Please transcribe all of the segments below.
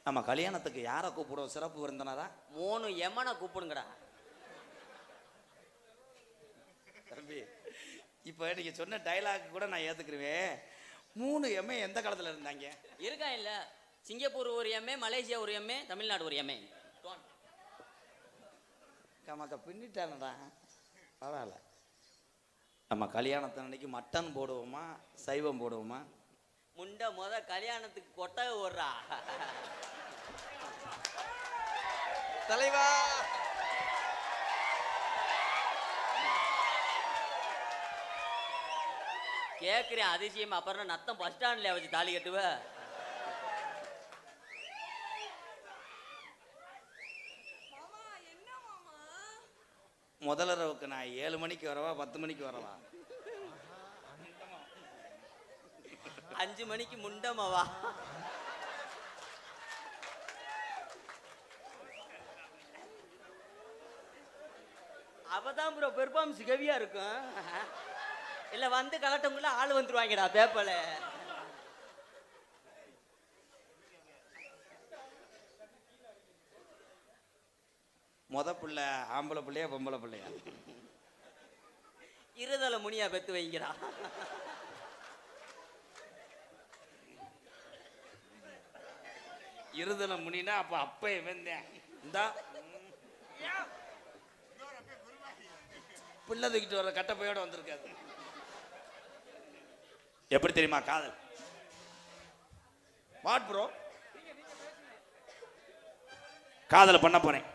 நம்ம கல்யாணத்துக்கு யாரை கூப்பிடுவோம்? சிறப்பு விருந்தினரா 3 எமனை கூப்பிடுங்கடா தம்பி. இப்போ நீங்க சொன்ன டைலாக் கூட நான் ஏத்துக்குருவேன். 3 எம்ஏ எந்த காலத்துல இருந்தாங்க? இருக்கா இல்ல? சிங்கப்பூர் ஒரு எம்ஏ, மலேசியா ஒரு எம்ஏ, தமிழ்நாடு ஒரு எம்ஏ. கமக்க பின்னிட்டானடா. பரவாயில்ல. நம்ம கல்யாணத்தன்னைக்கு மட்டன் போடுவோமா சைவம் போடுவோமா? முத கல்யாணத்துக்கு கொட்டகை ஓடுறா தலைவா. கேக்குறேன் அதிசயம். அப்புறம் நத்தம் பஸ் ஸ்டாண்ட்ல வச்சு தாலி கட்டுவ. முதலரவுக்கு நான் 7 மணிக்கு வரவா 10 மணிக்கு வரவா? 5 மணிக்கு முண்டமாவா? அவதான் ப்ரோ பெர்ஃபார்மன்ஸ் ஹெவியா இருக்கும். இல்ல வந்து கலட்டவங்கள ஆள் வந்துருவாங்கடா பேப்பர்ல. முத பிள்ளை ஆம்பளை பிள்ளையா பொம்பளை பிள்ளையா? இருதலை முனியா பெத்து வைங்கடா. இருதலை முனினா அப்ப அப்ப வந்தேன் இந்தா பிள்ளை தூக்கிட்டு வர கட்டப்பையோட வந்திருக்காது. எப்படி தெரியுமா காதல்? What bro? காதலை பண்ண போறேன்.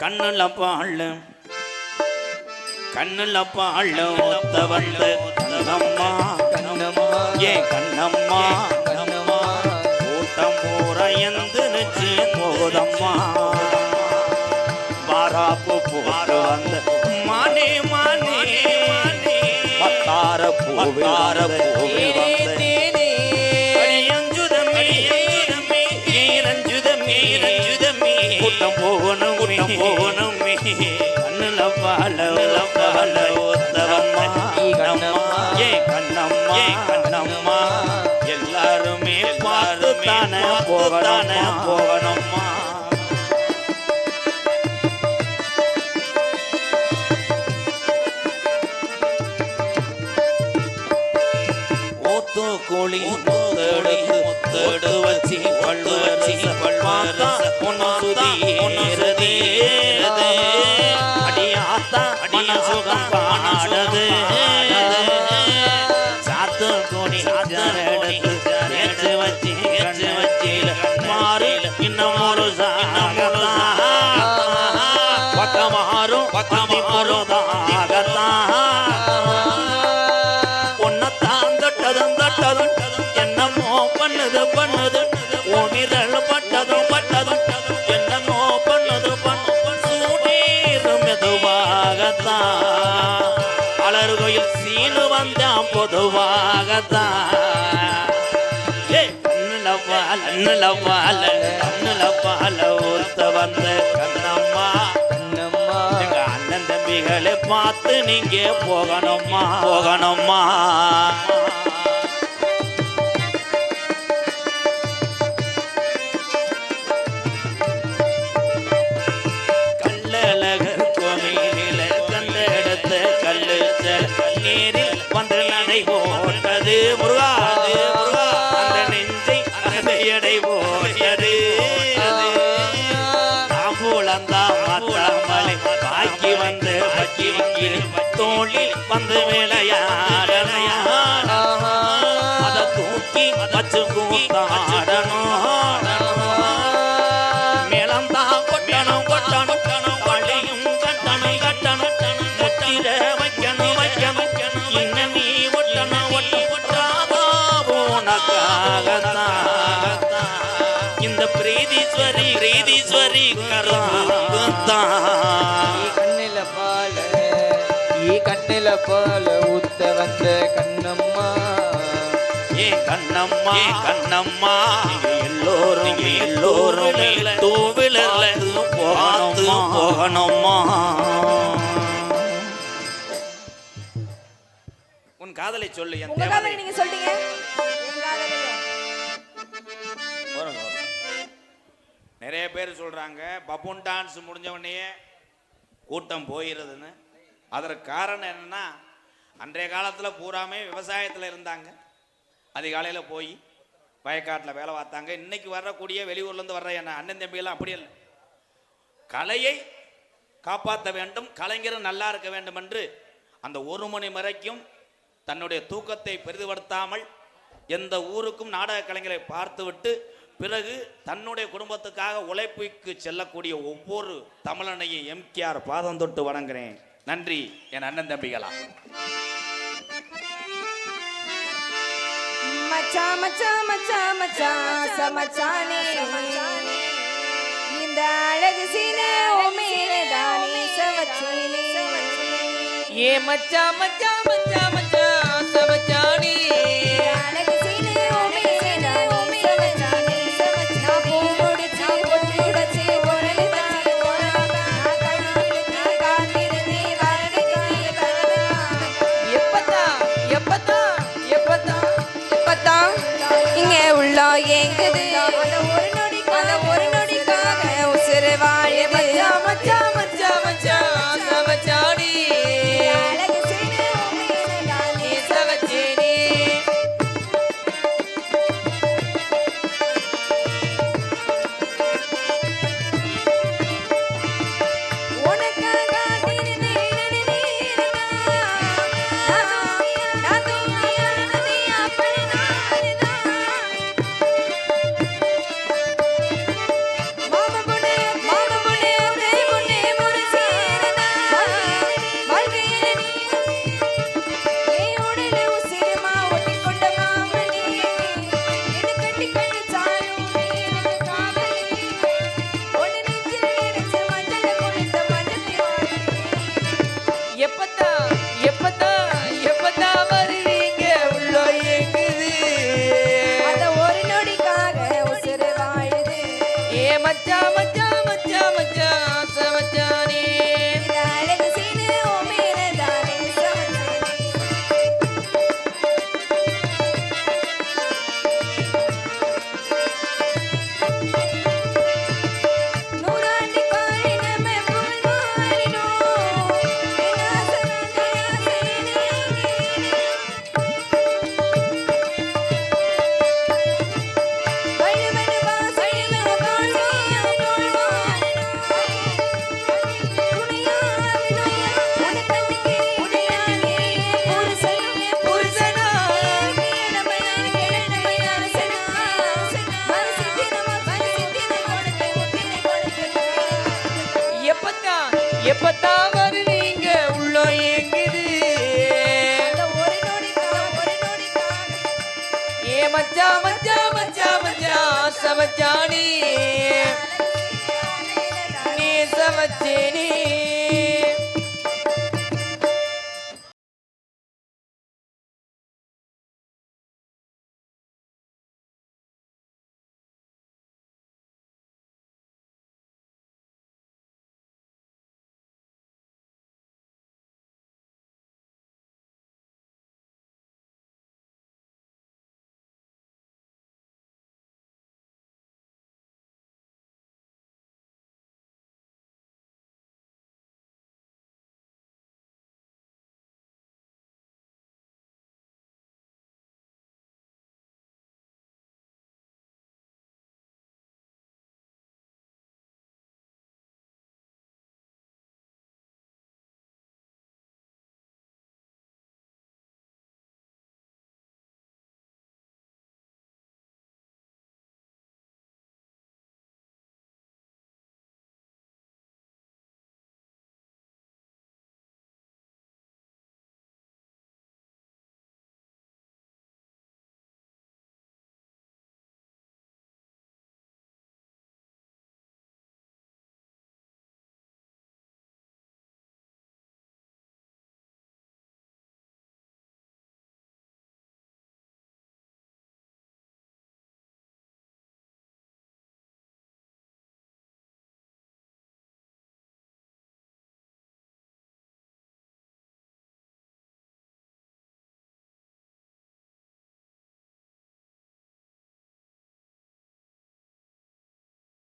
கண்ணுல பாழ ஒத்த வந்த கண்ணம்மா ஏன் கண்ணம்மா கூட்டம் பூர எந்து நிச்சு போதம்மா பாராப்பு போட்டு வந்த மானே பத்தார பூவார பூவே கூட்டம் போகணும் கண்ணுல பால கண்ணம்மா எல்லாருமே பார்த்துத்தானே போகணும்மா. கோழி முத்தெடு வச்சு பள்ளு வச்சு அடியாத்தா சுகம் பாடுது சாத்து கோணி எடுத்து வச்சு மாறு இன்னும் ஒரு பக்கமாறும் ஒன்னத்தான் தட்டதும் என்னமோ பண்ணுது ஓமிரல் பட்டதும் என்னமோ பண்ணுது சூடீரும் மெதுவாகத்தான் அலறு கோயில் சீனு வந்தான் பொதுவாகத்தான் கண்ணுல பால ஊத்த வந்த கண்ணம்மா எங்க அண்ணன் தம்பிகளை பார்த்து நீங்க போகணும்மா. கல்லழகர் கோவிலில கந்த எடுத்த கல்லு நீரில் வந்து நடை போட்டது முருகா அந்த நெஞ்சை எடை போட்டது தாம்பூலந்தா மாத்தாமலை பாக்கி வந்து பக்கி தோளில் வந்து விளையாடணும் அதை தூக்கி வச்சு கூத்தாடணும் மேலந்தா கொட்டணும் வழியும் கட்டணும் முத்திர வைக்கணும் இன்னும் நீ ஒட்டணும் உனக்காகத்தான் இந்த பிரீதீஸ்வரி கண்ணில பால ஊத்த வந்த கண்ணம்மா ஏன் கண்ணம்மா எல்லோரும் டூவீலர்ல போகணும்மா. உன் காதலை சொல்லு. என் காதலை நீங்க சொல்றீங்க. என் காதலையும் பேர் சொல்றாங்க பப்புன் டான்ஸ் முடிஞ்ச உடனே கூட்டம் போயிடுதுன்னு. அதற்கு காரணம் என்னன்னா, அன்றைய காலத்தில் பூராமே விவசாயத்தில் இருந்தாங்க. அதிகாலையில் போய் வயக்காட்டில் வேலை பார்த்தாங்க. இன்னைக்கு வரக்கூடிய வெளியூர்லேருந்து வர்ற என்ன அண்ணன் தம்பியெல்லாம் அப்படி இல்லை. கலையை காப்பாற்ற வேண்டும், கலைஞரும் நல்லா இருக்க வேண்டும் என்று அந்த 1 மணி வரைக்கும் தன்னுடைய தூக்கத்தை பெரிதுபடுத்தாமல் எந்த ஊருக்கும் நாடக கலைஞரை பார்த்துவிட்டு பிறகு தன்னுடைய குடும்பத்துக்காக உழைப்புக்கு செல்லக்கூடிய ஒவ்வொரு தமிழனையும் எம்கேஆர் பாதம் தொட்டு வணங்குறேன். நன்றி என் அண்ணன் தம்பிகளா. மச்சா மச்சா மச்சா மச்சா சமச்சானே இந்த அழகு சீன உமேலே தானே சவச்சேனே ஏ மச்சா மச்சா மச்சா மச்சா சமச்சானி அழகு சீன உமேலே தானே சவச்சானே சவச்சா பூமுடிச்சு பொட்டுடச்சு பொரளி வச்சு கொராகா கண்ணிலுக்கு காத்திருந்தே வரடுக்கே வரடா எப்பதா எப்பதா எப்பதா எப்பதா இங்கே உள்ள ஏங்குது அந்த ஒரு நொடிக்காக உசுறு வாழுது மச்சா மச்சா மச்சா மச்சா சமச்சானி அழகு சீன உமேலே தானே சவச்சேனி உனக்காக எப்பதா எப்பதா எப்பதா வருவீங்க உள்ள ஏங்குது அந்த ஒரு நொடிக்காக உசுறு வாழுது ஏ மச்சா மச்சா மச்சா மச்சா சமச்சானி இந்த அழகு சீன உமேலே தானே சவச்சேனே நூறாண்டு காலினமே புல்வாரினோ எப்பதா எப்பதா வருவீங்க உள்ள ஏங்குது ஏ மச்சா மச்சா மச்சா மச்சா சமச்சானி நீ சமச்சேனி